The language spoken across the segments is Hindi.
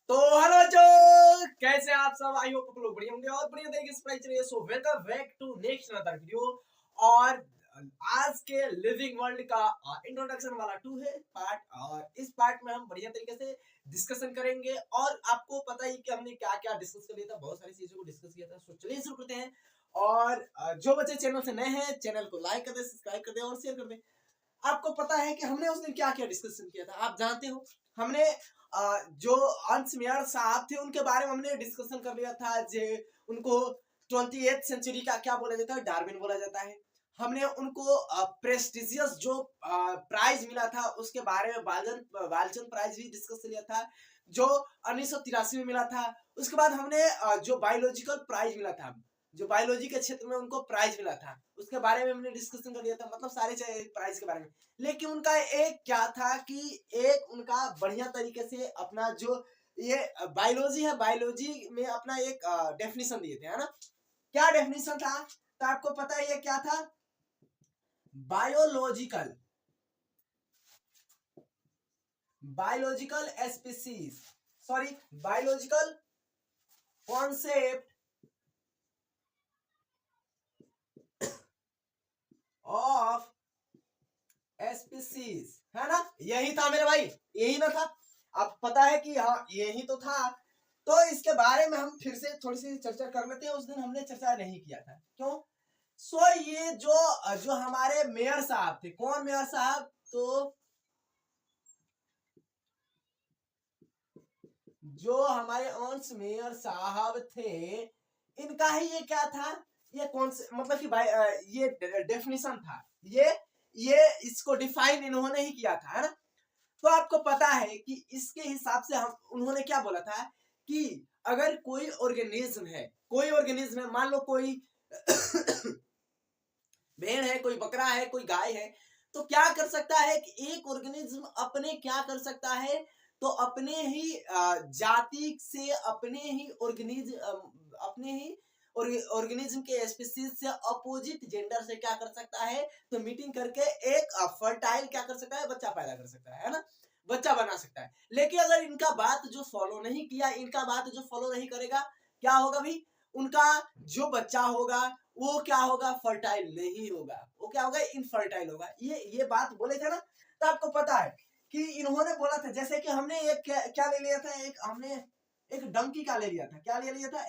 तो हेलो बच्चों, कैसे आप सब? आई होप लोग बढ़िया होंगे और बढ़िया तरीके से पढ़ाई चल रही है। So welcome back to next another video. और आज के लिविंग वर्ल्ड का इंट्रोडक्शन वाला 2 है पार्ट, और इस पार्ट में हम बढ़िया तरीके से डिस्कशन करेंगे। और आपको पता ही कि हमने क्या क्या डिस्कस कर लिया था, बहुत सारी चीजों को डिस्कस किया था। सो चलिए शुरू करते हैं। और जो बच्चे चैनल से नए हैं, चैनल को लाइक कर दे, सब्सक्राइब कर दे और शेयर कर दे। आपको पता है कि हमने उस दिन क्या क्या डिस्कशन किया था, आप जानते हो। हमने जो अंश मेयर साहब थे उनके बारे में हमने डिस्कशन कर लिया था। जे उनको 28th सेंचुरी का क्या बोला जाता है, डार्विन बोला जाता है। हमने उनको प्रेस्टिजियस जो प्राइज मिला था उसके बारे में बालचंद प्राइज भी डिस्कस कर लिया था, जो 1983 में मिला था। उसके बाद हमने जो बायोलॉजिकल प्राइज मिला था, जो बायोलॉजी के क्षेत्र में उनको प्राइज मिला था, उसके बारे में हमने डिस्कशन कर लिया था। मतलब सारे प्राइज के बारे में। लेकिन उनका एक क्या था कि एक उनका बढ़िया तरीके से अपना जो ये बायोलॉजी है, बायोलॉजी में अपना एक डेफिनेशन दिए थे, है ना। क्या डेफिनेशन था? तो आपको पता है ये क्या था? Biological species, sorry biological concept of species, है ना। यही था मेरे भाई, यही ना था। अब पता है कि हाँ यही तो था। तो इसके बारे में हम फिर से थोड़ी सी चर्चा कर लेते हैं। उस दिन हमने चर्चा नहीं किया था, क्यों? सो ये जो जो हमारे मेयर साहब थे, कौन मेयर साहब? तो जो हमारे अंश मेयर साहब थे, इनका ही ये क्या था, ये कौन से मतलब कि ये डेफिनेशन था। ये इसको डिफाइन इन्होंने ही किया था, है ना। तो आपको पता है कि इसके हिसाब से हम उन्होंने क्या बोला था कि अगर कोई ऑर्गेनिज्म है, मान लो कोई भेड़ है, कोई बकरा है, कोई गाय है, तो क्या कर सकता है कि एक ऑर्गेनिज्म अपने क्या कर सकता है, तो अपने ही जाति से, अपने ही ऑर्गेनिज्म के स्पीसीज से अपोजिट जेंडर से क्या कर सकता है, तो मीटिंग करके एक फर्टाइल क्या कर सकता है, बच्चा पैदा कर सकता है ना, बच्चा बना सकता है। लेकिन अगर इनका बात जो फॉलो नहीं किया, इनका बात जो फॉलो नहीं करेगा, क्या होगा भाई? उनका जो बच्चा होगा वो क्या होगा, फर्टाइल नहीं होगा, वो क्या होगा, इनफर्टाइल होगा। ये बात बोले थे ना। तो आपको पता है कि इन्होंने बोला था, जैसे कि हमने एक क्या ले लिया था, हमने एक डंकी का ले लिया था। क्या ले लिया था?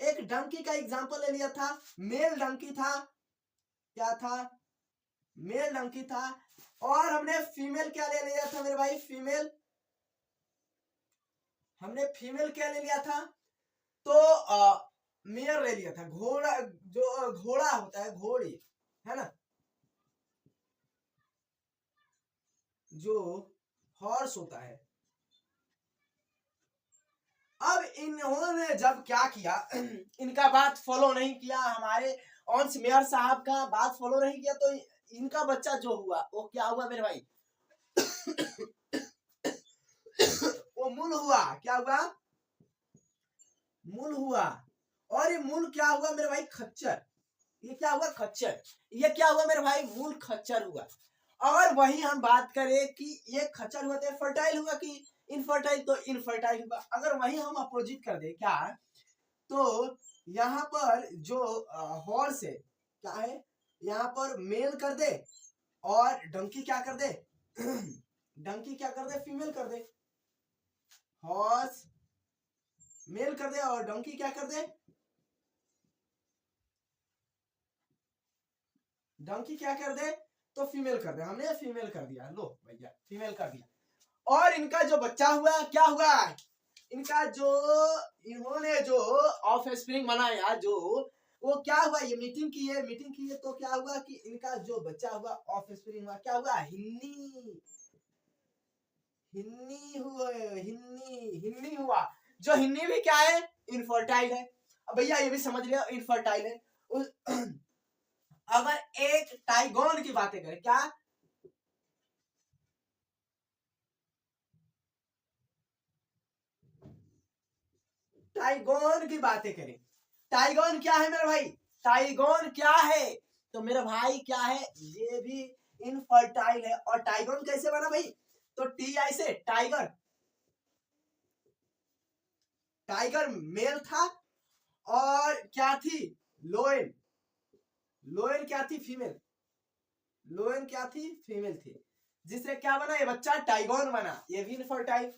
एक डंकी का एग्जांपल ले लिया था। मेल डंकी था, क्या था? मेल डंकी था। और हमने फीमेल क्या ले लिया था मेरे भाई? हमने फीमेल क्या ले लिया था? तो मेयर ले लिया था। घोड़ा, जो घोड़ा होता है, घोड़ी, है ना, जो हॉर्स होता है। अब इन्होंने जब क्या किया, इनका बात फॉलो नहीं किया, हमारे ऑन्स मेयर साहब का बात फॉलो नहीं किया, तो इनका बच्चा जो हुआ वो क्या हुआ मेरे भाई? वो मूल हुआ। क्या हुआ? मूल हुआ। और ये मूल क्या हुआ मेरे भाई? खच्चर। ये क्या हुआ? खच्चर। ये क्या हुआ मेरे भाई? मूल खच्चर हुआ। और वही हम बात करें कि ये खच्चर हुआ तो फर्टाइल हुआ कि इनफर्टाइल? तो इनफर्टाइल हुआ। अगर वही हम अपोजिट कर दे क्या, तो यहाँ पर जो हॉर्स है, क्या है, यहाँ पर मेल कर दे और डंकी क्या कर दे डंकी क्या कर दे? फीमेल कर दे। हॉर्स मेल कर दे और डंकी क्या कर दे? डंकी क्या कर दे? तो फीमेल कर दे। हमने फीमेल कर दिया, लो भैया फीमेल कर दिया। और इनका जो बच्चा हुआ क्या हुआ? इनका जो इन्होंने जो ऑफ स्प्रिंग बनाया, जो वो क्या हुआ, ये मीटिंग की है तो क्या हुआ कि इनका जो बच्चा हुआ ऑफ स्प्रिंग हुआ, क्या हुआ? हिन्नी हुआ। जो हिन्नी भी क्या है? इनफर्टाइल है। अब भैया ये भी समझ लिया, इनफर्टाइल है। अगर एक टाइगोन की बातें करें, क्या? टाइगोन की बातें करें, टाइगोन क्या है मेरे भाई? टाइगोन क्या है? तो मेरे भाई क्या है? ये भी इनफर्टाइल है। और टाइगोन कैसे बना भाई? तो टी आई से टाइगर, टाइगर मेल था और क्या थी, लोयन, लोयन क्या थी, फीमेल, लोयन क्या थी, फीमेल थी, जिससे क्या बना ये बच्चा, टाइगोन बना, ये भी इनफर्टाइल।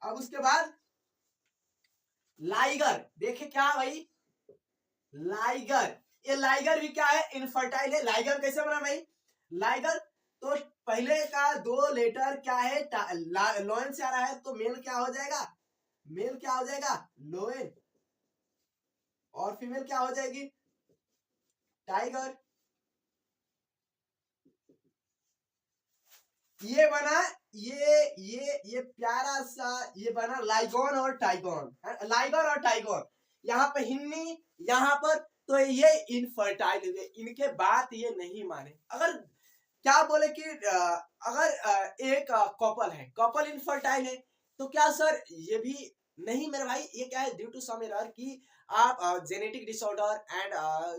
अब उसके बाद लाइगर, देखे क्या भाई, लाइगर, ये लाइगर भी क्या है, इनफर्टाइल है। लाइगर कैसे बना भाई, लाइगर तो पहले का दो लेटर क्या है, लोयन से आ रहा है, तो मेल क्या हो जाएगा, मेल क्या हो जाएगा, लोयन, और फीमेल क्या हो जाएगी, टाइगर। ये बना, ये प्यारा सा ये बना लाइगोन और टाइगोन, लाइगर और टाइगोन। यहाँ पे हिन्नी, यहाँ पर, तो ये इनफर्टाइल हुए, इनके बात ये नहीं माने। अगर क्या बोले कि अगर एक कपल है, कपल इनफर्टाइल है, तो क्या सर ये भी नहीं मेरे भाई, ये क्या है, ड्यू टू सम एरर कि आप जेनेटिक डिसऑर्डर एंड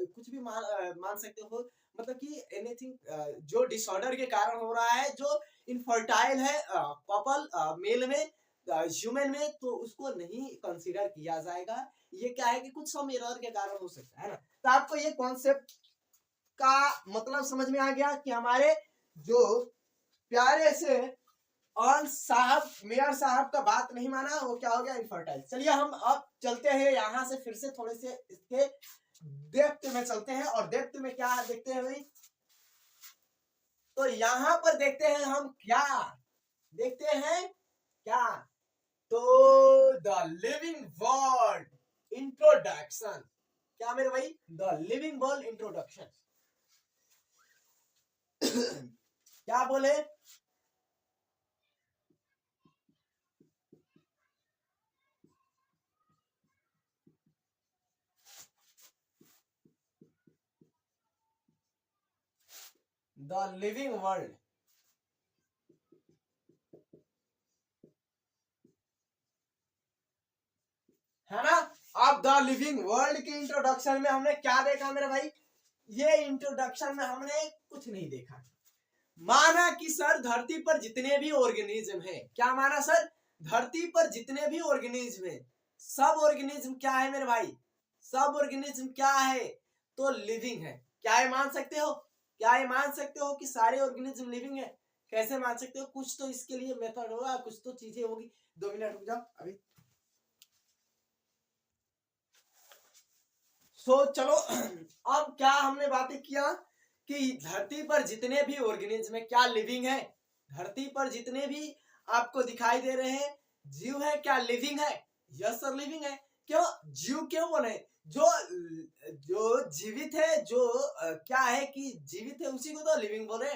कुछ भी मान सकते हो, मतलब कि एनीथिंग जो डिसऑर्डर के कारण हो रहा है, जो इनफर्टाइल है कपल मेल में, ह्यूमन में, तो उसको नहीं कंसीडर किया जाएगा। ये क्या है कि कुछ सम एरर के कारण हो सकता है ना। तो आपको ये कॉन्सेप्ट का मतलब समझ में आ गया कि हमारे जो प्यारे से और साहब, मेयर साहब का बात नहीं माना, वो क्या हो गया, इनफर्टाइल। चलिए हम अब चलते हैं यहां से, फिर से थोड़े से इसके डेप्थ में चलते हैं, और डेप्थ में क्या देखते हैं भाई, तो यहां पर देखते हैं हम क्या देखते हैं, क्या, तो द लिविंग वर्ल्ड इंट्रोडक्शन, क्या मेरे भाई, द लिविंग वर्ल्ड इंट्रोडक्शन। क्या बोले, द लिविंग वर्ल्ड, है ना। अब द लिविंग वर्ल्ड के इंट्रोडक्शन में हमने क्या देखा मेरे भाई, ये इंट्रोडक्शन में हमने कुछ नहीं देखा। माना कि सर धरती पर जितने भी ऑर्गेनिज्म है, क्या माना सर, धरती पर जितने भी ऑर्गेनिज्म है, सब ऑर्गेनिज्म क्या है मेरे भाई, सब ऑर्गेनिज्म क्या है, तो लिविंग है। क्या ये मान सकते हो, क्या ये मान सकते हो कि सारे ऑर्गेनिज्म लिविंग है, कैसे मान सकते हो, कुछ तो इसके लिए मेथड होगा, कुछ तो चीजें होगी। 2 मिनट रुक जाओ अभी। सो चलो अब क्या हमने बातें किया कि धरती पर जितने भी ऑर्गेनिज्म है क्या लिविंग है, धरती पर जितने भी आपको दिखाई दे रहे हैं जीव है, क्या लिविंग है, यस सर लिविंग है। क्यों जीव क्यों बोले, जो जो जीवित है, जो क्या है कि जीवित है उसी को तो लिविंग बोले।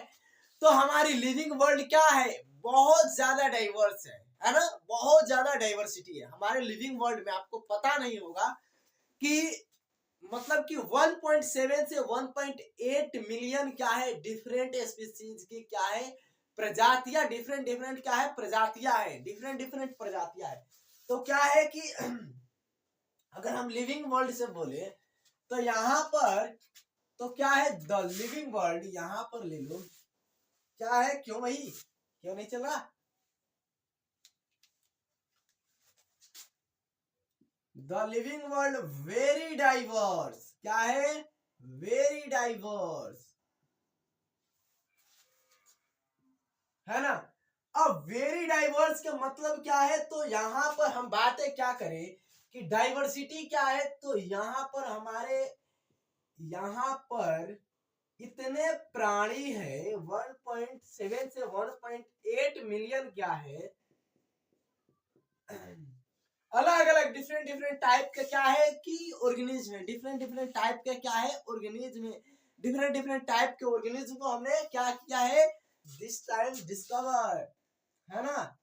तो हमारी लिविंग वर्ल्ड क्या है, बहुत ज्यादा डाइवर्स है ना, बहुत ज्यादा डाइवर्सिटी है हमारे लिविंग वर्ल्ड में। आपको पता नहीं होगा कि मतलब कि 1.7 से 1.8 मिलियन क्या है, डिफरेंट स्पीसीज की क्या है, प्रजातियां, डिफरेंट डिफरेंट क्या है, प्रजातियां है, डिफरेंट डिफरेंट प्रजातियां है। तो क्या है कि अगर हम लिविंग वर्ल्ड से बोले तो यहां पर तो क्या है, द लिविंग वर्ल्ड यहां पर ले लो, क्या है, क्यों भाई, क्यों नहीं चल रहा, the living world very diverse, क्या है, वेरी डाइवर्स, है ना। अब वेरी डाइवर्स का मतलब क्या है, तो यहां पर हम बातें क्या करें कि डाइवर्सिटी क्या है, तो यहां पर हमारे यहां पर इतने प्राणी है, 1.7 से 1.8 मिलियन क्या है, अलग अलग डिफरेंट डिफरेंट टाइप के क्या है कि ऑर्गेनिज्म है, डिफरेंट डिफरेंट टाइप के क्या है, ऑर्गेनिज्म है, डिफरेंट डिफरेंट टाइप के ऑर्गेनिज्म को हमने क्या किया है, दिस टाइम डिस्कवर, है ना।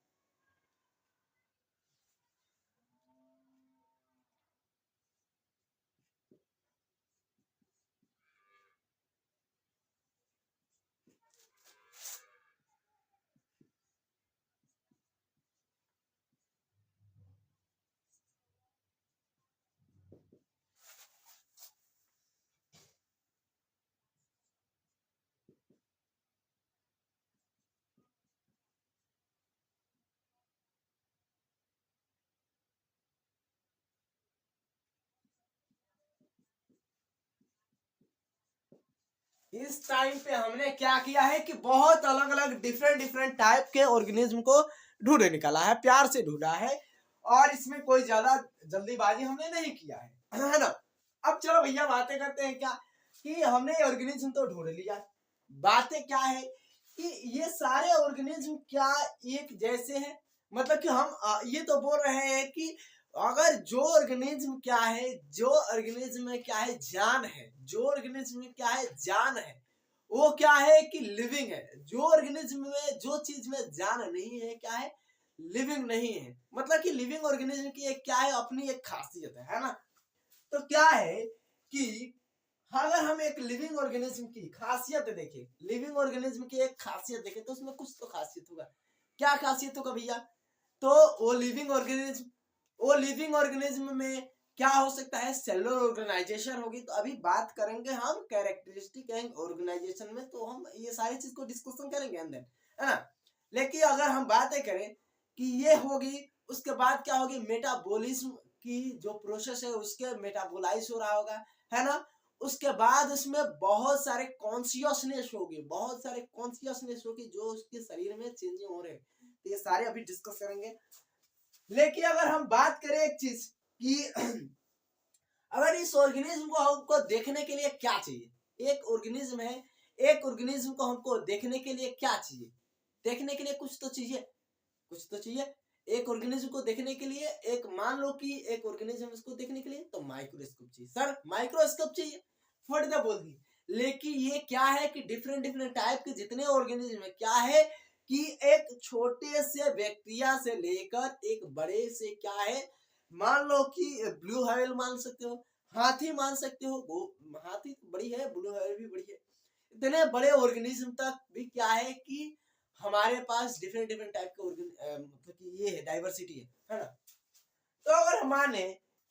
इस टाइम पे हमने क्या किया है कि बहुत अलग अलग डिफरेंट टाइप के ऑर्गेनिज्म को ढूंढे निकाला है, प्यार से ढूंढा है, और इसमें कोई ज्यादा जल्दीबाजी हमने नहीं किया है ना। अब चलो भैया बातें करते हैं क्या कि हमने ऑर्गेनिज्म तो ढूंढ लिया, बातें क्या है कि ये सारे ऑर्गेनिज्म क्या एक जैसे हैं, मतलब कि हम ये तो बोल रहे हैं कि अगर जो ऑर्गेनिज्म क्या है, जो ऑर्गेनिज्म में क्या है जान है, जो ऑर्गेनिज्म में क्या है जान है, वो क्या है कि लिविंग है। जो ऑर्गेनिज्म में जो चीज में जान नहीं है क्या है, लिविंग नहीं है। मतलब कि लिविंग ऑर्गेनिज्म की एक क्या है, अपनी एक खासियत है ना। तो क्या है कि अगर हम एक लिविंग ऑर्गेनिज्म की खासियत देखें, लिविंग ऑर्गेनिज्म की एक खासियत देखें, तो उसमें कुछ तो खासियत होगा। क्या खासियत होगा भैया? तो वो लिविंग ऑर्गेनिज्म में क्या हो सकता है, सेलुलर ऑर्गेनाइजेशन होगी। तो अभी बात करेंगे हम कैरेक्टरिस्टिक एंड ऑर्गेनाइजेशन में, तो हम ये सारी चीज को डिस्कशन करेंगे अंदर, है ना। लेकिन अगर हम बातें करें कि ये होगी, उसके बाद क्या होगी, मेटाबॉलिज्म की जो प्रोसेस है उसके मेटाबोलाइज हो रहा होगा, है ना। उसके बाद उसमें बहुत सारे कॉन्शियसनेस होगी, बहुत सारे कॉन्शियसनेस होगी जो उसके शरीर में चेंजिंग हो रहे हैं। तो ये सारे अभी डिस्कस करेंगे। लेकिन अगर हम बात करें एक चीज कि अगर इस ऑर्गेनिज्म को हमको देखने के लिए क्या चाहिए, एक ऑर्गेनिज्म है, एक ऑर्गेनिज्म को हमको देखने के लिए क्या चाहिए, देखने के लिए कुछ तो चाहिए, कुछ तो चाहिए। एक ऑर्गेनिज्म को देखने के लिए, एक मान लो कि एक ऑर्गेनिज्म इसको देखने के लिए तो माइक्रोस्कोप चाहिए, सर माइक्रोस्कोप चाहिए, फट दे बोल दी। लेकिन ये क्या है कि डिफरेंट टाइप के जितने ऑर्गेनिज्म है क्या है कि एक छोटे से बैक्टीरिया से लेकर एक बड़े से क्या है, मान लो कि ब्लू व्हेल मान सकते हो, हाथी मान सकते हो, हाथी बड़ी है, ब्लू व्हेल भी बड़ी है, इतने बड़े ऑर्गेनिज्म तक भी क्या है कि हमारे पास डिफरेंट टाइप के मतलब कि ये है, डाइवर्सिटी है ना। तो अगर हम माने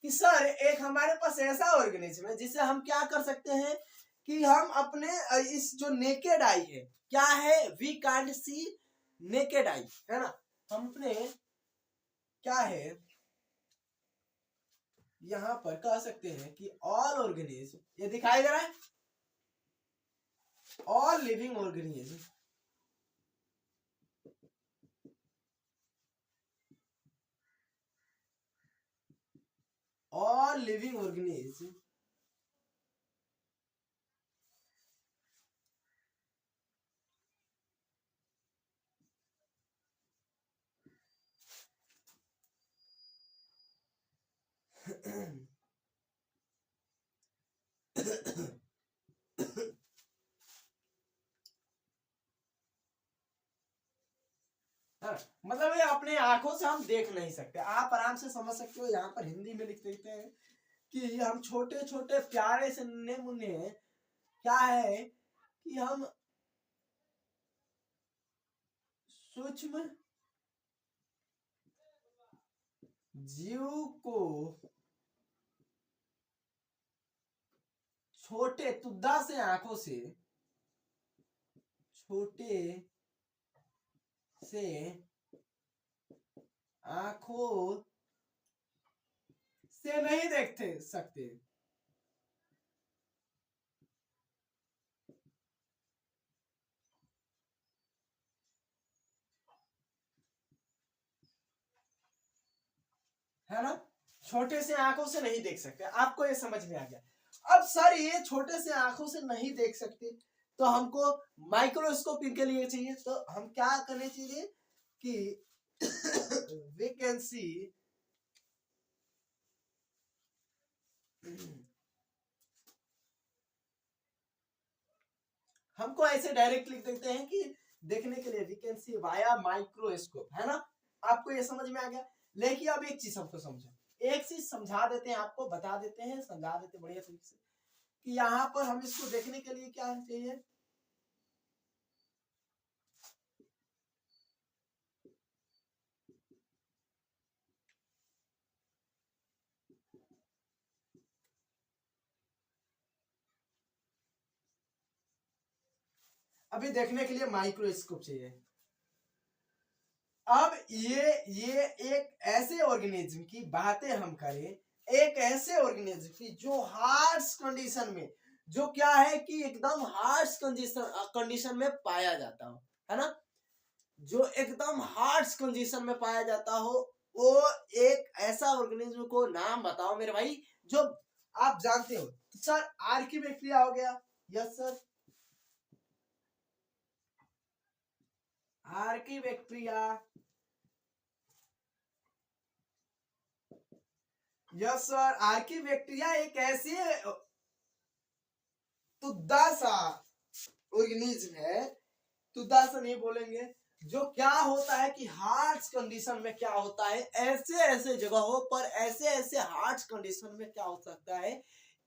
कि सर एक हमारे पास ऐसा ऑर्गेनिज्म है जिसे हम क्या कर सकते हैं कि हम अपने इस जो नेकेड आई है, क्या है, we can't see naked eye, है ना। हम अपने क्या है यहां पर कह सकते हैं कि ऑल ऑर्गेनिज्म, ये दिखाई दे रहा है, all living organism, all living organisms हाँ, मतलब ये अपने आंखों से हम देख नहीं सकते, आप आराम से समझ सकते हो। यहाँ पर हिंदी में लिख देते हैं कि हम छोटे छोटे प्यारे से नन्हे मुन्ने क्या है कि हम सूक्ष्म जीव को छोटे तुद्दा से आंखों से, छोटे से आंखों से नहीं देखते सकते, है ना। छोटे से आंखों से नहीं देख सकते, आपको ये समझ में आ गया। अब सर ये छोटे से आंखों से नहीं देख सकते तो हमको माइक्रोस्कोप इनके लिए चाहिए, तो हम क्या करने चाहिए कि वी कैन सी हमको ऐसे डायरेक्ट लिख देते हैं कि देखने के लिए we can see via microscope, है ना। आपको ये समझ में आ गया। लेकिन अब एक चीज हमको समझो, एक चीज समझा देते हैं, आपको बता देते हैं, समझा देते बढ़िया तरीके से कि यहाँ पर हम इसको देखने के लिए क्या चाहिए, अभी देखने के लिए माइक्रोस्कोप चाहिए। अब ये एक ऐसे ऑर्गेनिज्म की बातें हम करें, एक ऐसे ऑर्गेनिज्म की जो हार्श कंडीशन में, जो क्या है कि एकदम हार्श कंडीशन में पाया जाता हो, है ना, जो एकदम हार्श कंडीशन में पाया जाता हो, वो एक ऐसा ऑर्गेनिज्म को नाम बताओ मेरे भाई जो आप जानते हो। तो सर आर्कीबैक्टीरिया हो गया, yes sir, archaebacteria, yes sir, archaebacteria एक ऐसी तुद्दा सा ऑर्गेनिज्म है, तुद्दा सा नहीं बोलेंगे, जो क्या होता है कि हार्श कंडीशन में क्या होता है, ऐसे ऐसे जगहों पर, ऐसे ऐसे हार्श कंडीशन में क्या हो सकता है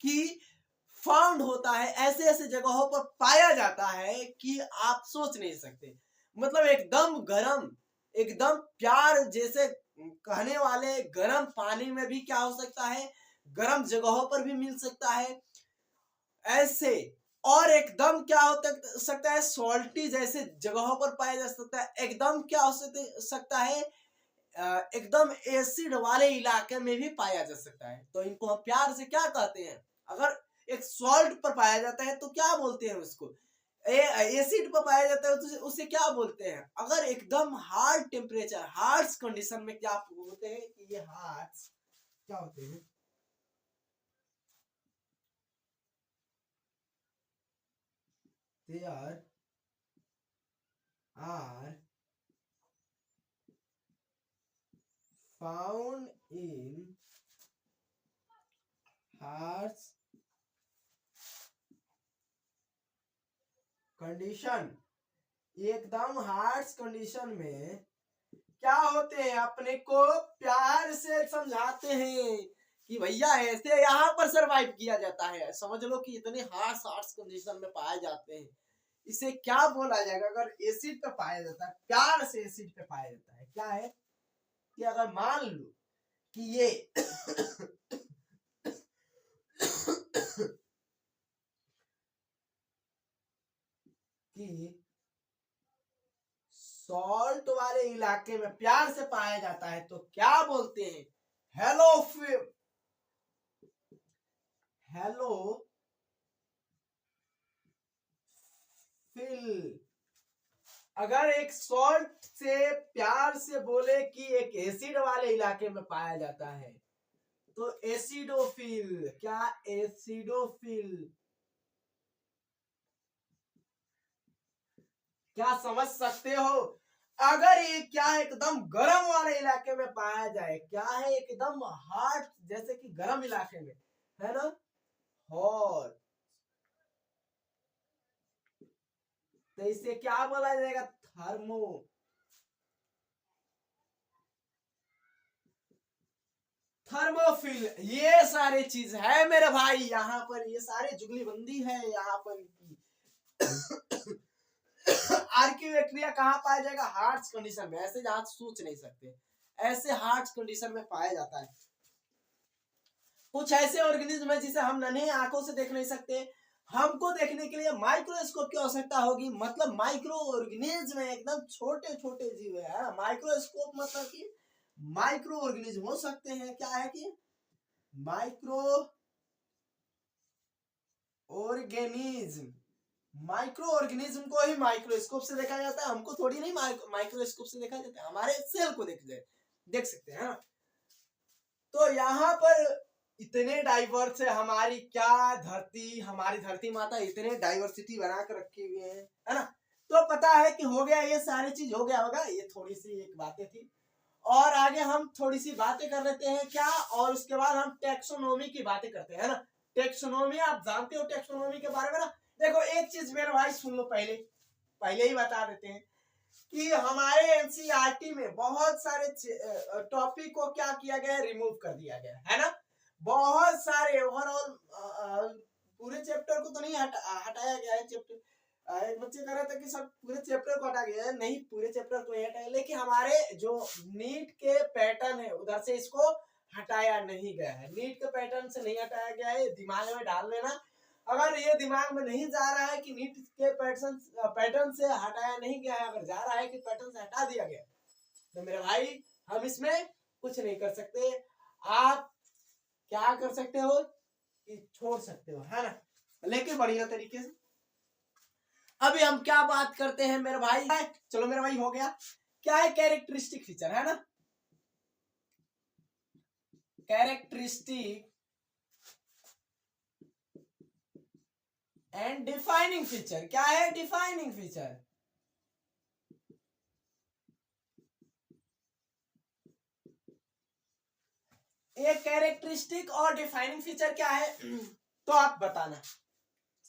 कि फाउंड होता है, ऐसे ऐसे जगहों पर पाया जाता है कि आप सोच नहीं सकते। मतलब एकदम गरम, एकदम प्यार जैसे कहने वाले गरम पानी में भी क्या हो सकता है, गरम जगहों पर भी मिल सकता है ऐसे, और एकदम क्या हो सकता है, सॉल्टी जैसे जगहों पर पाया जा सकता है, एकदम क्या हो सकता है, एकदम एसिड वाले इलाके में भी पाया जा सकता है। तो इनको हम प्यार से क्या कहते हैं, अगर एक सॉल्ट पर पाया जाता है तो क्या बोलते हैं उसको, एसिड पर पाया जाता है तो उसे क्या बोलते हैं, अगर एकदम हार्ड टेम्परेचर, हार्श कंडीशन में क्या बोलते हैं कि ये हार्श क्या होते हैं, there are found in harsh condition, एकदम हार्श कंडीशन में क्या होते हैं, अपने को प्यार से समझाते हैं कि भैया ऐसे यहाँ पर सरवाइव किया जाता है, समझ लो कि इतने हार्श हार्श कंडीशन में पाए जाते हैं, इसे क्या बोला जाएगा, अगर एसिड पे पाया जाता है, प्यार से एसिड पे पाया जाता है, क्या है कि अगर मान लो कि ये कि सॉल्ट वाले इलाके में प्यार से पाया जाता है तो क्या बोलते हैं, हेलो हेलो फिल। अगर एक सॉल्ट से प्यार से बोले कि एक एसिड वाले इलाके में पाया जाता है तो एसिडोफिल, क्या एसिडोफिल, क्या समझ सकते हो, अगर ये क्या एकदम गर्म वाले इलाके में पाया जाए, क्या है एकदम हार्ट जैसे कि गर्म इलाके में, है ना, और तो इसे क्या बोला जाएगा, थर्मो, थर्मोफिल। ये सारे चीज है मेरे भाई, यहाँ पर ये सारे जुगलीबंदी है यहाँ पर आर्कियोबैक्टीरिया कहाँ पाया जाएगा, हार्श कंडीशन में, ऐसे जहां सोच नहीं सकते, ऐसे हार्श कंडीशन में पाया जाता है। कुछ ऐसे ऑर्गेनिज्म है जिसे हम नन्हे आंखों से देख नहीं सकते, हमको देखने के लिए माइक्रोस्कोप की आवश्यकता होगी, मतलब माइक्रो ऑर्गेनिज्म है, एकदम छोटे छोटे जीव है, माइक्रोस्कोप मतलब कि माइक्रो ऑर्गेनिज्म हो सकते हैं, क्या है कि माइक्रो ऑर्गेनिज्म, माइक्रो ऑर्गेनिज्म को ही माइक्रोस्कोप से देखा जाता है, हमको थोड़ी नहीं माइक्रोस्कोप से देखा जाता है, हमारे सेल को देख सकते हैं। तो यहाँ पर इतने डाइवर्स है, हमारी क्या धरती, हमारी धरती माता इतने डाइवर्सिटी बना कर रखी हुई है ना। तो पता है कि हो गया, ये सारी चीज हो गया होगा, ये थोड़ी सी एक बातें थी, और आगे हम थोड़ी सी बातें कर लेते हैं क्या, और उसके बाद हम टेक्सोनोमी की बातें करते हैं ना। टेक्सोनोमी आप जानते हो टेक्सोनोमी के बारे में ना। देखो एक चीज मेरे भाई सुन लो, पहले पहले ही बता देते हैं कि हमारे एनसीईआरटी में बहुत सारे टॉपिक को क्या किया गया है, रिमूव कर दिया गया है ना। बहुत सारे ओवरऑल पूरे चैप्टर को तो नहीं हटाया गया है, चैप्टर एक बच्चे कह रहे थे कि सब पूरे चैप्टर को हटा गया है, नहीं पूरे चैप्टर को नहीं हटाया, लेकिन हमारे जो नीट के पैटर्न है उधर से इसको हटाया नहीं गया है, नीट के पैटर्न से नहीं हटाया गया है, दिमाग में डाल लेना। अगर ये दिमाग में नहीं जा रहा है कि नीट के पैटर्न से हटाया नहीं गया है, अगर जा रहा है कि पैटर्न से हटा दिया गया, तो मेरे भाई हम इसमें कुछ नहीं कर सकते। आप क्या कर सकते हो कि छोड़ सकते हो, है ना। लेकिन बढ़िया तरीके से। अभी हम क्या बात करते हैं मेरे भाई, चलो मेरे भाई हो गया, क्या है कैरेक्टरिस्टिक फीचर, है ना, कैरेक्टरिस्टिक एंड डिफाइनिंग फीचर। क्या है डिफाइनिंग फीचर? एक कैरेक्टरिस्टिक और डिफाइनिंग फीचर क्या है तो आप बताना।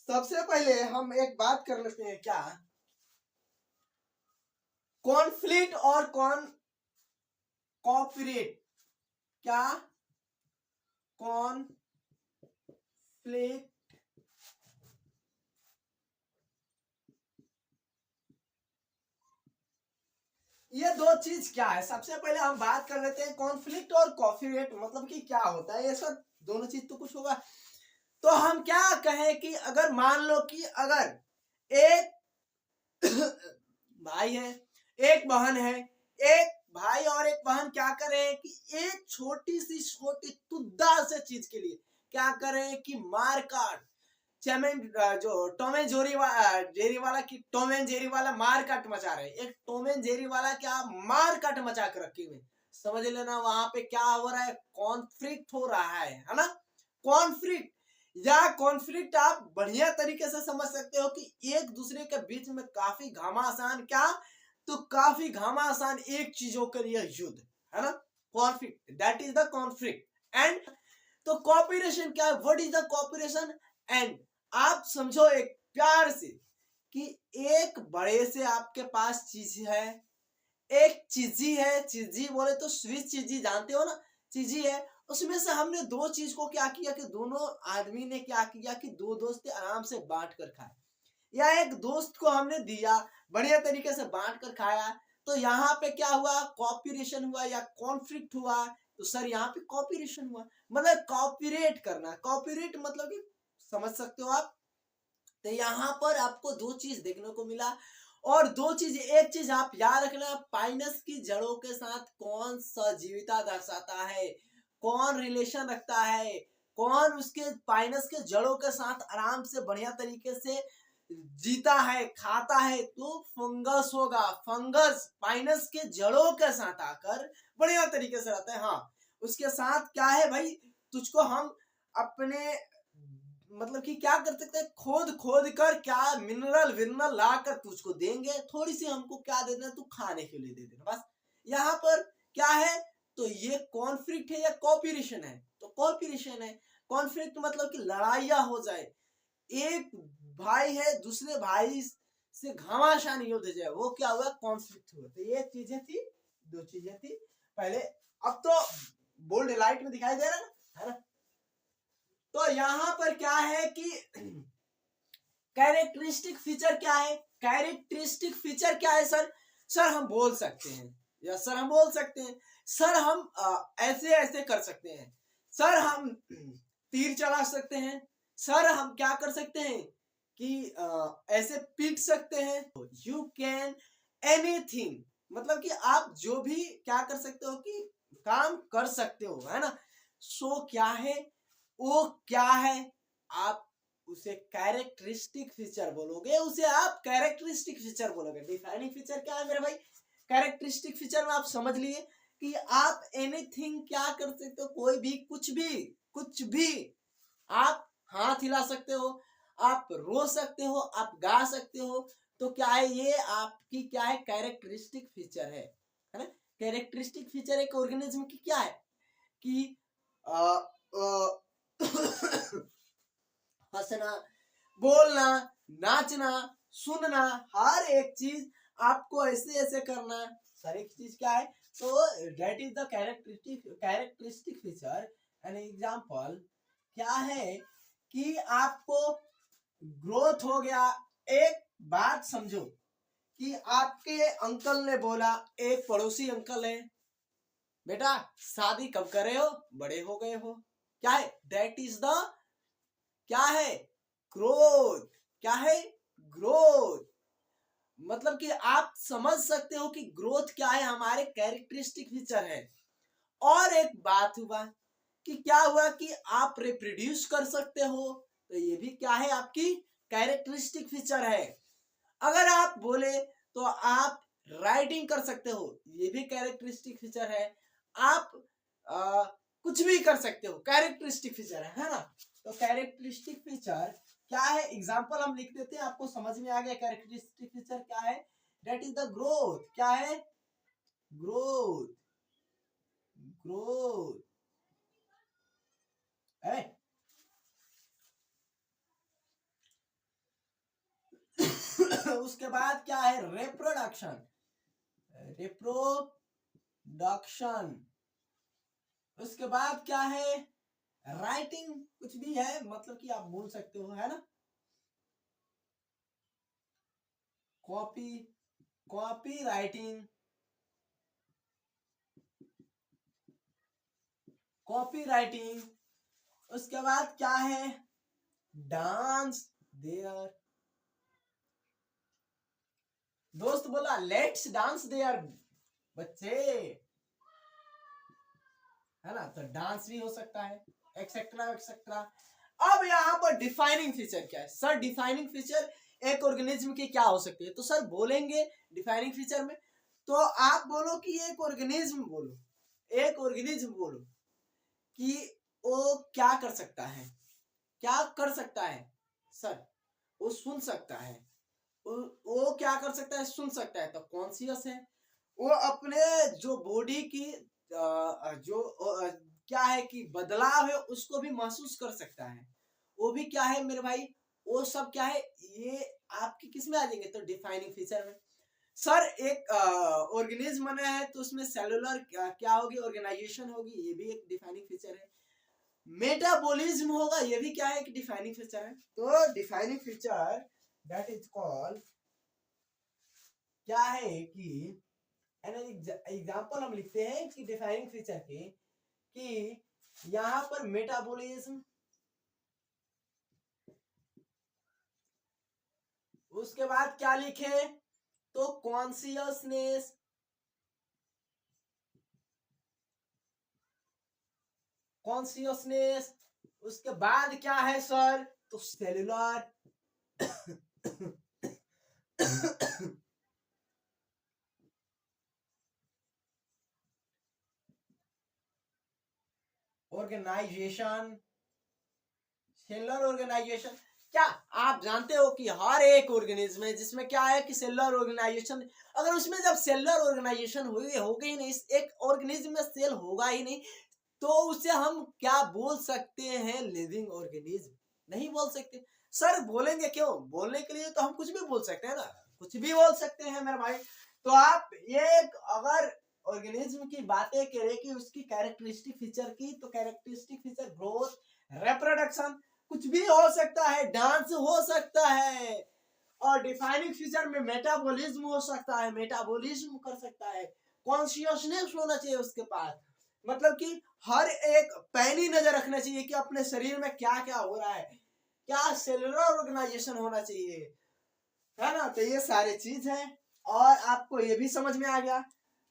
सबसे पहले हम एक बात कर लेते हैं, क्या कॉन्फ्लिक्ट और कॉपरेट। क्या कॉन्फ्लिक्ट ये दो चीज क्या है, सबसे पहले हम बात कर लेते हैं कॉन्फ्लिक्ट और कॉपरेट मतलब कि क्या होता है। ये सब दोनों चीज तो कुछ होगा। तो हम क्या कहें कि अगर मान लो कि अगर एक भाई है, एक बहन है, एक भाई और एक बहन क्या करें कि एक छोटी सी छोटी तुद्दा से चीज के लिए क्या करें कि मार काट, जो टॉम एंड जेरी वाला की टॉम एंड जेरी वाला मार काट मचा रहे, एक टॉम एंड जेरी वाला क्या मार काट मचा कर रखे हुए। समझ लेना वहां पे क्या हो रहा है, कॉन्फ्लिक्ट हो रहा है ना। कॉन्फ्लिक्ट या कॉन्फ्लिक्ट आप बढ़िया तरीके से समझ सकते हो कि एक दूसरे के बीच में काफी घमासान, क्या तो काफी घमासान एक चीजों के लिए युद्ध, है ना, conflict, that is the conflict. And तो कॉपरेशन क्या है, what is the cooperation. And आप समझो एक प्यार से कि एक बड़े से आपके पास चीज है, एक चीजी है, चीजी बोले तो स्विस चीजी जानते हो ना, चीजी है, उसमें से हमने दो चीज को क्या किया कि दोनों आदमी ने क्या किया कि दो दोस्त आराम से बांट कर खाए, या एक दोस्त को हमने दिया बढ़िया तरीके से बांट कर खाया। तो यहाँ पे क्या हुआ, कॉपरेशन हुआ या कॉन्फ्लिक्ट हुआ। तो सर यहाँ पे कॉपरेशन हुआ, मतलब कॉपरेट करना, कॉपरेट मतलब कि समझ सकते हो आप। तो यहाँ पर आपको दो चीज देखने को मिला, और दो चीज, एक चीज आप याद रखना, पाइनस की जड़ों के साथ कौन सजीविता दर्शाता है, कौन रिलेशन रखता है, कौन उसके पाइनस के जड़ों के साथ आराम से बढ़िया तरीके से जीता है, खाता है, तो फंगस होगा। फंगस पाइनस के जड़ों के साथ आकर बढ़िया तरीके से रहता है। हाँ, उसके साथ क्या है भाई, तुझको हम अपने मतलब कि क्या कर सकते हैं, खोद खोद कर क्या मिनरल विनरल ला कर तुझको देंगे, थोड़ी सी हमको क्या दे देना, तू खाने के लिए दे देना बस। यहाँ पर क्या है, तो ये कॉन्फ्लिक्ट है या कॉपरेशन है, तो कॉपरेशन है। कॉन्फ्लिक्ट मतलब कि लड़ाइया हो जाए, एक भाई है दूसरे भाई से घमासान युद्ध जाए, वो क्या हुआ, कॉन्फ्लिक्ट हुआ। तो ये चीजें थी, दो चीजें थी पहले। अब तो बोल्ड लाइट में दिखाई दे रहा है ना। तो यहाँ पर क्या है कि कैरेक्टरिस्टिक फीचर क्या है, कैरेक्टरिस्टिक फीचर क्या है सर, सर हम बोल सकते हैं, या सर हम बोल सकते हैं, सर हम ऐसे ऐसे कर सकते हैं, सर हम तीर चला सकते हैं, सर हम क्या कर सकते हैं कि ऐसे पीट सकते हैं। यू कैन एनीथिंग मतलब कि आप जो भी क्या कर सकते हो कि काम कर सकते हो, है ना। सो क्या है, वो क्या है, आप उसे कैरेक्टरिस्टिक फीचर बोलोगे, उसे आप कैरेक्टरिस्टिक फीचर बोलोगे। डिफाइनिंग फीचर क्या है मेरे भाई, कैरेक्टरिस्टिक फीचर में आप समझ लिए कि आप एनीथिंग क्या कर सकते हो, कोई भी कुछ भी, कुछ भी आप हाथ हिला सकते हो, आप रो सकते हो, आप गा सकते हो। तो क्या है, ये आपकी क्या है, कैरेक्टरिस्टिक फीचर है ना। कैरेक्टरिस्टिक फीचर एक ऑर्गेनिज्म की क्या है कि हंसना, बोलना, नाचना, सुनना, हर एक चीज आपको ऐसे ऐसे करना, हर एक चीज क्या है। तो that is the characteristic feature. An example क्या है कि आपको ग्रोथ हो गया। एक बात समझो कि आपके अंकल ने बोला, एक पड़ोसी अंकल है, बेटा शादी कब करे हो, बड़े हो गए हो, क्या है, दैट इज द क्या है, ग्रोथ। क्या है, ग्रोथ। मतलब कि आप समझ सकते हो कि ग्रोथ क्या है, हमारे कैरेक्टरिस्टिक फीचर है। और एक बात हुआ कि क्या हुआ कि आप रिप्रोड्यूस कर सकते हो, तो ये भी क्या है, आपकी कैरेक्टरिस्टिक फीचर है। अगर आप बोले तो आप राइटिंग कर सकते हो, ये भी कैरेक्टरिस्टिक फीचर है। आप कुछ भी कर सकते हो, कैरेक्टरिस्टिक फीचर है ना। तो कैरेक्टरिस्टिक फीचर क्या है, एग्जांपल हम लिख देते हैं, आपको समझ में आ गया कैरेक्टरिस्टिक फीचर क्या है। That is the growth. क्या है, ग्रोथ, ग्रोथ है। उसके बाद क्या है, रिप्रोडक्शन, रिप्रोडक्शन। उसके बाद क्या है, राइटिंग, कुछ भी है, मतलब कि आप बोल सकते हो, है ना। Copy, copy writing, copy writing. उसके बाद क्या है, डांस देयर। दोस्त बोला लेट्स डांस देयर बच्चे, है ना। तो डांस भी हो सकता है, एक्सेट्रा एक्सेट्रा। अब यहाँ पर डिफाइनिंग फीचर क्या है सर, डिफाइनिंग फीचर एक ऑर्गेनिज्म की क्या हो सकती है। तो सर बोलेंगे डिफाइनिंग फीचर में, तो आप बोलो कि एक ऑर्गेनिज्म बोलो, एक ऑर्गेनिज्म बोलो कि वो क्या कर सकता है, क्या कर सकता है सर, वो सुन सकता है, वो क्या कर सकता है, सुन सकता है। तो कॉन्शियस है, वो अपने जो बॉडी की जो क्या है कि बदलाव है उसको भी महसूस कर सकता है। वो भी क्या है मेरे भाई, वो सब क्या है, ये आपकी किस में आ जाएंगे, तो डिफाइनिंग फीचर में। सर एक ऑर्गेनिज्म बना है तो उसमें सेलुलर क्या होगी, ऑर्गेनाइजेशन होगी, ये भी एक डिफाइनिंग फीचर है। मेटाबॉलिज्म होगा, ये भी क्या है, एक डिफाइनिंग फीचर है। तो defining feature that is called क्या है कि एग्जाम्पल हम लिखते हैं कि डिफाइनिंग फीचर के, कि यहां पर मेटाबॉलिज्म, उसके बाद क्या लिखे, तो कॉन्शियसनेस, कॉन्शियसनेस। उसके बाद क्या है सर, तो सेलुलर ऑर्गेनाइजेशन, सेलुलर ऑर्गेनाइजेशन। क्या आप जानते हो कि हर एक ऑर्गेनिज्म है जिसमें क्या है कि सेलुलर ऑर्गेनाइजेशन, अगर उसमें जब सेलुलर ऑर्गेनाइजेशन होगी ही नहीं, एक ऑर्गेनिज्म में सेल होगा ही नहीं, तो उसे हम क्या बोल सकते हैं, लिविंग ऑर्गेनिज्म नहीं बोल सकते। सर बोलेंगे क्यों, बोलने के लिए तो हम कुछ भी बोल सकते हैं ना, कुछ भी बोल सकते हैं मेरे भाई। तो आप ये अगर ऑर्गेनिज्म की बातें करें कि उसकी कैरेक्टरिस्टिक फीचर की, तो कैरेक्टरिस्टिक फीचर ग्रोथ, रिप्रोडक्शन, कुछ भी हो सकता है, डांस हो सकता है, और डिफाइनिंग फीचर में मेटाबॉलिज्म हो सकता है, मेटाबॉलिज्म कर सकता है, कॉन्शियसनेस होना चाहिए उसके पास, मतलब कि हर एक पैनी नजर रखना चाहिए कि अपने शरीर में क्या क्या हो रहा है, क्या सेलुलर ऑर्गेनाइजेशन होना चाहिए, है ना। तो ये सारे चीज है, और आपको ये भी समझ में आ गया।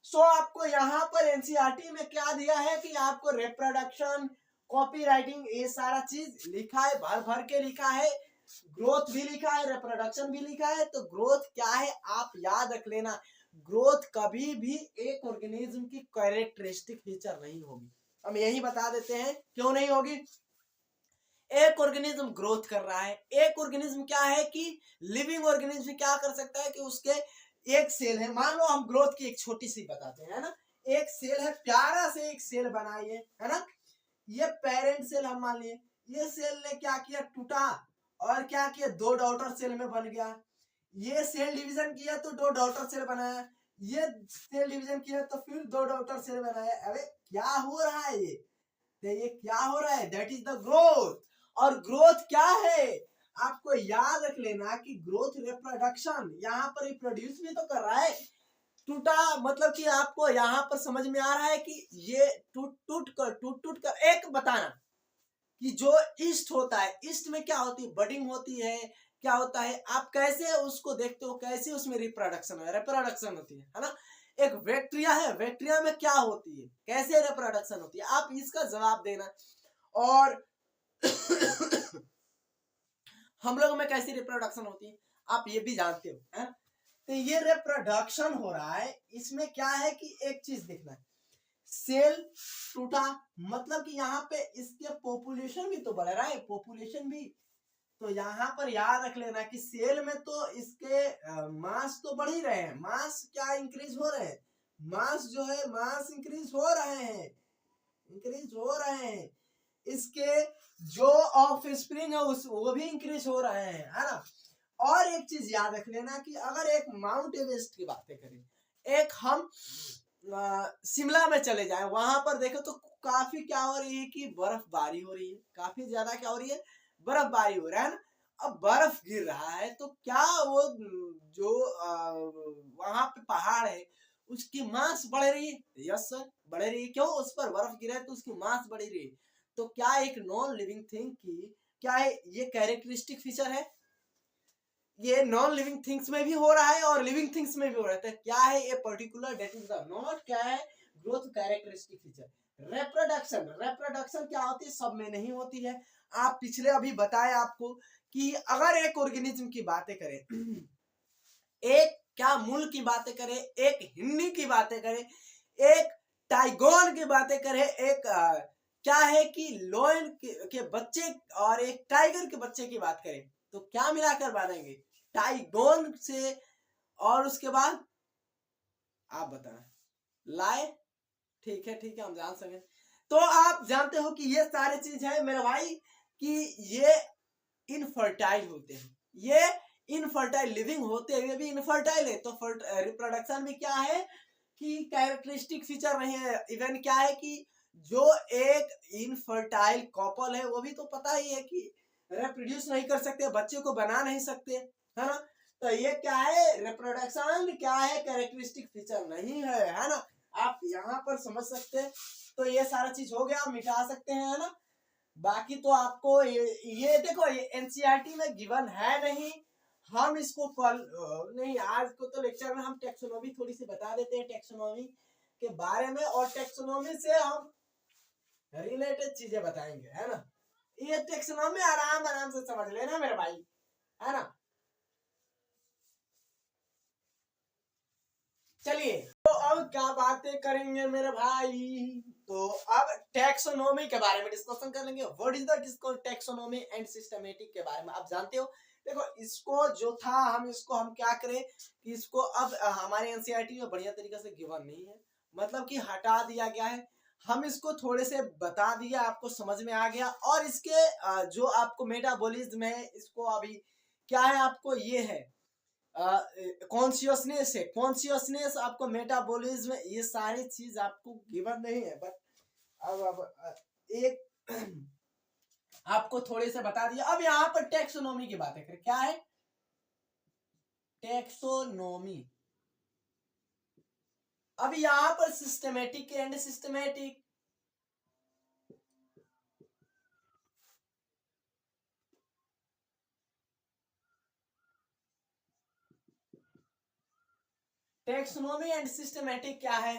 सो आपको यहाँ पर एनसीईआरटी में क्या दिया है कि आपको रिप्रोडक्शन, कॉपी राइटिंग, ये सारा चीज लिखा है, भर भर के लिखा है, ग्रोथ भी लिखा है, रिप्रोडक्शन भी लिखा है। तो ग्रोथ क्या है आप याद रख लेना, ग्रोथ कभी भी एक ऑर्गेनिज्म की कैरेक्टरिस्टिक फीचर नहीं होगी। हम यही बता देते हैं क्यों नहीं होगी। एक ऑर्गेनिज्म ग्रोथ कर रहा है, एक ऑर्गेनिज्म क्या है कि लिविंग ऑर्गेनिज्म क्या कर सकता है कि उसके एक सेल है, मान लो हम ग्रोथ की एक छोटी सी बताते हैं, है ना। एक सेल है, प्यारा से एक सेल बनाइए, है ना। ये पेरेंट सेल हम मान लिए, ये सेल ने क्या किया, टूटा, और क्या किया, दो डॉटर सेल में बन गया। ये सेल डिवीजन किया तो दो डॉटर सेल बनाया, ये सेल डिवीजन किया तो फिर दो डॉटर सेल बनाया। अरे क्या हो रहा है ये, तो ये क्या हो रहा है, दैट इज द ग्रोथ। और ग्रोथ क्या है, आपको याद रख लेना कि ग्रोथ रिप्रोडक्शन, यहाँ पर रिप्रोड्यूस भी तो कर रहा है। टूटा मतलब कि आपको यहाँ पर समझ में आ रहा है कि ये टूट टूट कर एक बताना कि जो ईस्ट होता है, ईस्ट में क्या होती है, बडिंग होती है, क्या होता है, आप कैसे उसको देखते हो, कैसे उसमें रिप्रोडक्शन है, रिप्रोडक्शन होती है ना। एक बैक्टीरिया है, बैक्टीरिया में क्या होती है, कैसे रिप्रोडक्शन होती है, आप इसका जवाब देना। और हम लोगों में कैसी रिप्रोडक्शन होती है आप ये भी जानते हो, है? तो ये रिप्रोडक्शन हो रहा है, इसमें क्या है कि एक चीज देखना है, सेल टूटा मतलब कि यहाँ पे इसके पॉपुलेशन भी तो बढ़ रहा है, पॉपुलेशन भी। तो यहाँ पर याद रख लेना कि सेल में तो इसके मास तो बढ़ ही रहे हैं, मास क्या इंक्रीज हो रहे हैं, मास जो है मास इंक्रीज हो रहे हैं, इंक्रीज हो रहे हैं। इसके जो ऑफ स्प्रिंग है उस वो भी इंक्रीज हो रहे हैं, है ना। और एक चीज याद रख लेना कि अगर एक माउंट एवरेस्ट की बातें करें, एक हम शिमला में चले जाएं, वहां पर देखो तो काफी क्या हो रही है कि बर्फबारी हो रही है, काफी ज्यादा क्या हो रही है, बर्फबारी हो रहा है ना। अब बर्फ गिर रहा है तो क्या वो जो वहां पे पहाड़ है उसकी मास बढ़ रही है, यस सर बढ़ रही है, क्यों, उस पर बर्फ गिरा है तो उसकी मास बढ़ रही है। तो क्या एक नॉन लिविंग थिंग की क्या है ये कैरेक्टरिस्टिक फीचर है, ये नॉन लिविंग थिंग्स में भी हो रहा है और लिविंग थिंग्स में भी हो रहा है। क्या है ये particular date is the not क्या है growth characteristic feature. Reproduction, reproduction क्या होती है, सब में नहीं होती है। आप पिछले अभी बताए आपको कि अगर एक ऑर्गेनिज्म की बातें करें, एक क्या मूल की बातें करें, एक हिन्नी की बातें करें, एक टाइगोन की बातें करें, एक क्या है कि लोयन के बच्चे और एक टाइगर के बच्चे की बात करें, तो क्या मिलाकर बांधेंगे, टाइगोन से। और उसके बाद आप बताएं, लाए, ठीक है हम जान सके। तो आप जानते हो कि ये सारी चीज है मेरे भाई कि ये इनफर्टाइल होते हैं, ये इनफर्टाइल लिविंग होते हुए भी इनफर्टाइल है। तो रिप्रोडक्शन में क्या है कि कैरेक्टरिस्टिक फीचर नहीं है। इवन क्या है कि जो एक इनफर्टाइल कपल है वो भी तो पता ही है कि रिप्रोड्यूस नहीं कर सकते, बच्चे को बना नहीं सकते, है ना। तो ये क्या है, रिप्रोडक्शन क्या है, कैरेक्टरिस्टिक फीचर नहीं है ना। आप यहाँ पर समझ सकते हैं। तो ये सारा चीज हो गया, मिटा सकते हैं, है ना। बाकी तो आपको ये देखो ये एनसीईआरटी में गिवन है नहीं, हम इसको कल नहीं, आज को तो लेक्चर में हम टेक्सोनॉमी थोड़ी सी बता देते हैं टेक्सोनॉमी के बारे में, और टेक्सोनॉमी से हम रिलेटेड चीजें बताएंगे, है ना। ये टेक्सोनॉमी आराम आराम से समझ लेना मेरे भाई, है ना। चलिए तो अब क्या बातें करेंगे मेरे भाई, तो अब टैक्सोनॉमी के बारे में डिस्कशन कर लेंगे। What is the taxonomy and systematic के बारे में आप जानते हो। देखो इसको जो था हम क्या करें कि इसको अब हमारे एनसीईआरटी में बढ़िया तरीके से गिवन नहीं है, मतलब कि हटा दिया गया है। हम इसको थोड़े से बता दिया, आपको समझ में आ गया। और इसके जो आपको मेटाबॉलिज्म है, इसको अभी क्या है आपको ये है कॉन्शियसनेस है, कॉन्शियसनेस आपको मेटाबॉलिज्म, ये सारी चीज आपको गिवन नहीं है। बट अब एक आपको थोड़े से बता दिया। अब यहाँ पर टेक्सोनोमी की बातें करें, क्या है टेक्सोनोमी। अब यहाँ पर systematic and systematic, taxonomy and systematic क्या है,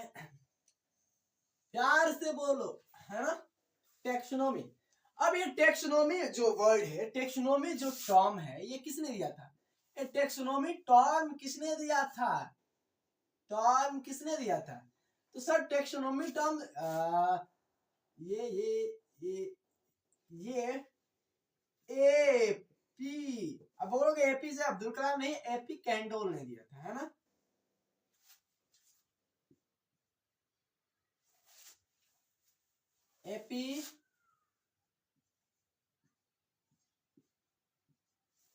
प्यार से बोलो, है ना। टेक्सोनोमी, अब ये टेक्सोनोमी जो वर्ड है, टेक्सोनोमी जो टर्म है, ये किसने दिया था, ये टेक्सोनोमी टर्म किसने दिया था, टर्म किसने दिया था। तो सर टेक्सोनोमी टर्म ये ये एपी, अब बोलोगे एपी से अब्दुल कलाम नहीं, एपी कैंडोल ने दिया था, है ना। एपी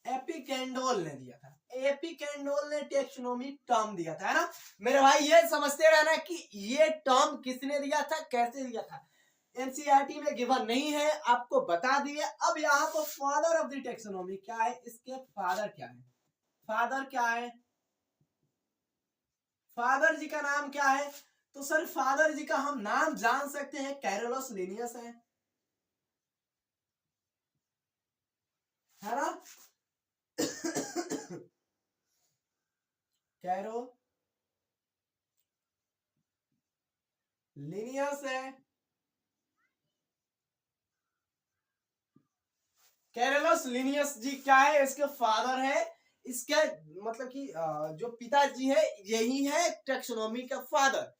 एपी कैंडोल ने दिया था, एपी कैंडोल ने टेक्सोनोमी टर्म दिया था, है ना। मेरे भाई ये समझते रहना कि ये टर्म किसने दिया था, कैसे दिया था। एनसीईआरटी में गिवन नहीं है, आपको बता दिए। अब यहाँ पर फादर ऑफ द टेक्सोनोमी क्या है, इसके फादर क्या है, फादर क्या है, फादर जी का नाम क्या है। तो सर फादर जी का हम नाम जान सकते हैं, कैरोलस लिनियस है ना। कैरो लिनियस है, कैरोलस लिनियस जी क्या है, इसके फादर है, इसके मतलब कि जो पिताजी है यही है टैक्सोनॉमी का फादर।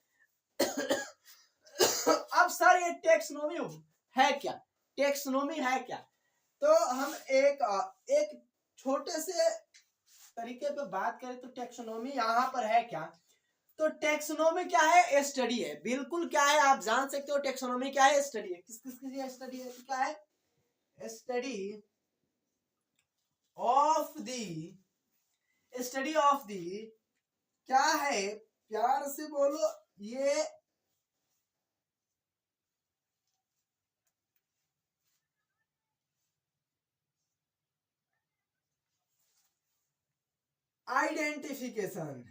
अब सर ये टैक्सोनॉमी है क्या, टैक्सोनॉमी है क्या? तो हम एक छोटे से तरीके पे बात करें तो टैक्सोनॉमी यहाँ पर है क्या? तो टैक्सोनॉमी क्या है? स्टडी है, बिल्कुल क्या है आप जान सकते हो। टैक्सोनॉमी क्या है? स्टडी है। किस किस की स्टडी है? क्या है? Study of the, study of the क्या है, प्यार से बोलो, ये identification,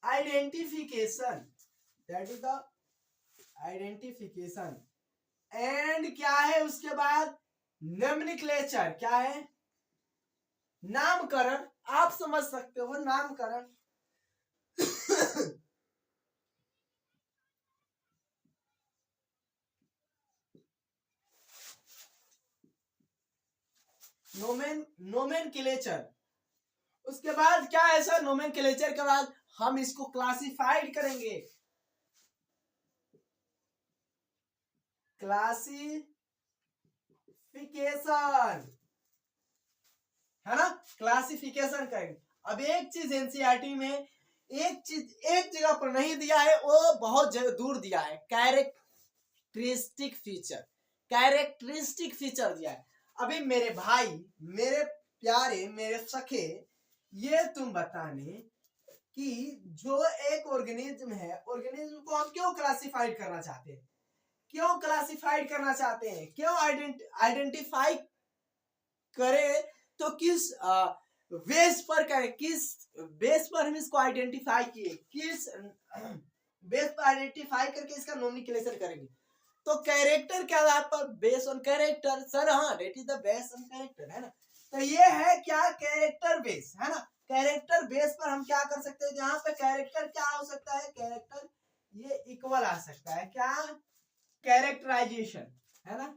identification, that is the identification. And क्या है उसके बाद? नोमेनक्लेचर, क्या है? नामकरण, आप समझ सकते हो नामकरण। नोमेनक्लेचर। उसके बाद क्या है सर? नोमेनक्लेचर के बाद हम इसको क्लासिफाइड करेंगे, क्लासिफिकेशन, है ना? क्लासिफिकेशन करेंगे। अब एक चीज एनसीईआरटी में एक चीज एक जगह पर नहीं दिया है, वो बहुत दूर दिया है, कैरेक्टरिस्टिक फीचर, कैरेक्टरिस्टिक फीचर दिया है। अभी मेरे भाई, मेरे प्यारे, मेरे सखे, ये तुम बताने कि जो एक ऑर्गेनिज्म है, ऑर्गेनिज्म को हम क्यों क्लासिफाइड करना चाहते हैं, क्यों क्लासिफाइड करना चाहते हैं, क्यों आइडेंटिफाई करें, तो किस बेस पर करें, किस बेस पर हम इसको आइडेंटिफाई किए, किस बेस पर आइडेंटिफाई करके इसका नोमेनक्लेचर करेंगे? तो कैरेक्टर के आधार पर, बेस ऑन कैरेक्टर सर, हाँ that is the base on character, है ना? तो ये है क्या? कैरेक्टर बेस, है ना? कैरेक्टर बेस पर हम क्या कर सकते हैं? जहां पे कैरेक्टर क्या हो सकता है? कैरेक्टर ये इक्वल आ सकता है, क्या? कैरेक्टराइजेशन, है ना?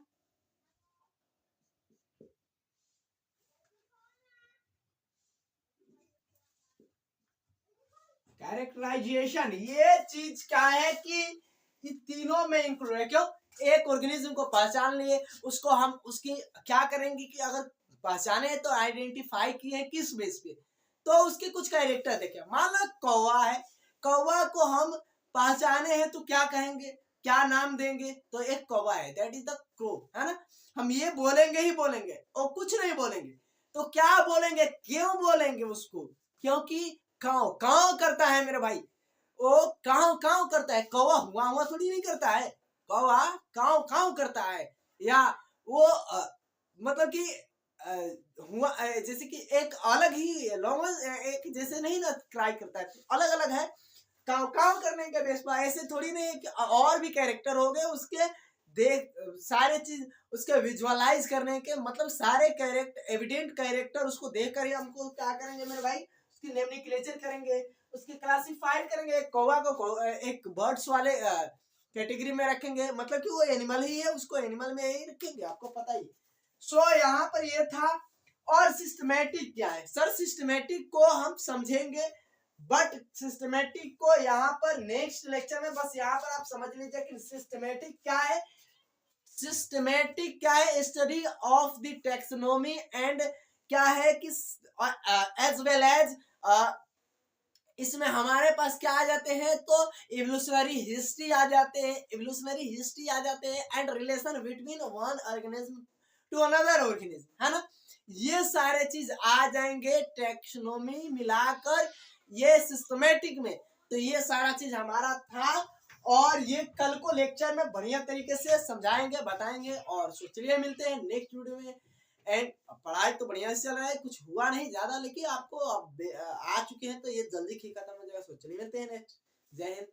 कैरेक्टराइजेशन ये चीज क्या है कि तीनों में इंक्लूड है। क्यों? एक ऑर्गेनिज्म को पहचान लिए, उसको हम उसकी क्या करेंगे कि अगर पहचाने तो आइडेंटिफाई किए किस बेस पे, तो उसके कुछ कैरेक्टर देखे। मान लो कौवा है, कौवा को हम पहचाने हैं तो क्या कहेंगे, क्या नाम देंगे? तो एक कौवा है, दैट इज द क्रो, है ना? हम ये बोलेंगे ही बोलेंगे और कुछ नहीं बोलेंगे। तो क्या बोलेंगे, क्यों बोलेंगे उसको? क्योंकि काव काव करता है मेरे भाई, वो काव काव करता है, कौवा हुआ हुआ थोड़ी नहीं करता है, कौवा काव काव करता है। या वो मतलब कि हुआ जैसे कि एक अलग ही लॉन्ग, एक जैसे नहीं ना क्राई करता है, अलग अलग है। काव काव करने के बेस पर ऐसे थोड़ी नहीं कि और भी कैरेक्टर हो गए उसके, देख सारे चीज उसके विजुअलाइज करने के, मतलब सारे कैरेक्टर, एविडेंट कैरेक्टर उसको देख कर ही हमको क्या करेंगे मेरे भाई, उसकी नोमेनक्लेचर करेंगे, उसकी क्लासिफाइड करेंगे। एक कौवा को एक बर्ड्स वाले कैटेगरी में रखेंगे, मतलब कि वो एनिमल ही है, उसको एनिमल में ही रखेंगे, आपको पता ही। सो यहाँ पर ये था। और सिस्टमेटिक क्या है सर? सिस्टमेटिक को हम समझेंगे, बट सिस्टमेटिक को यहाँ पर नेक्स्ट लेक्चर में, बस यहाँ पर आप समझ लीजिए कि सिस्टमेटिक क्या है। सिस्टमेटिक क्या है? Study of the taxonomy and क्या है कि एज वेल एज इसमें हमारे पास क्या आ जाते हैं, तो इवोल्यूशनरी हिस्ट्री आ जाते हैं, इवोल्यूशनरी हिस्ट्री आ जाते हैं, and relation between one organism to another organism, है ना? ये सारे चीज आ जाएंगे टैक्सोनॉमी मिलाकर ये सिस्टमेटिक में। तो ये सारा चीज हमारा था, और ये कल को लेक्चर में बढ़िया तरीके से समझाएंगे, बताएंगे। और चलिए मिलते हैं नेक्स्ट वीडियो में। एंड पढ़ाई तो बढ़िया से चल रहा है, कुछ हुआ नहीं ज्यादा, लेकिन आपको आ चुके हैं तो ये जल्दी खत्म हो जाएगा। चलिए मिलते हैं नेक्स्ट। जय हिंद।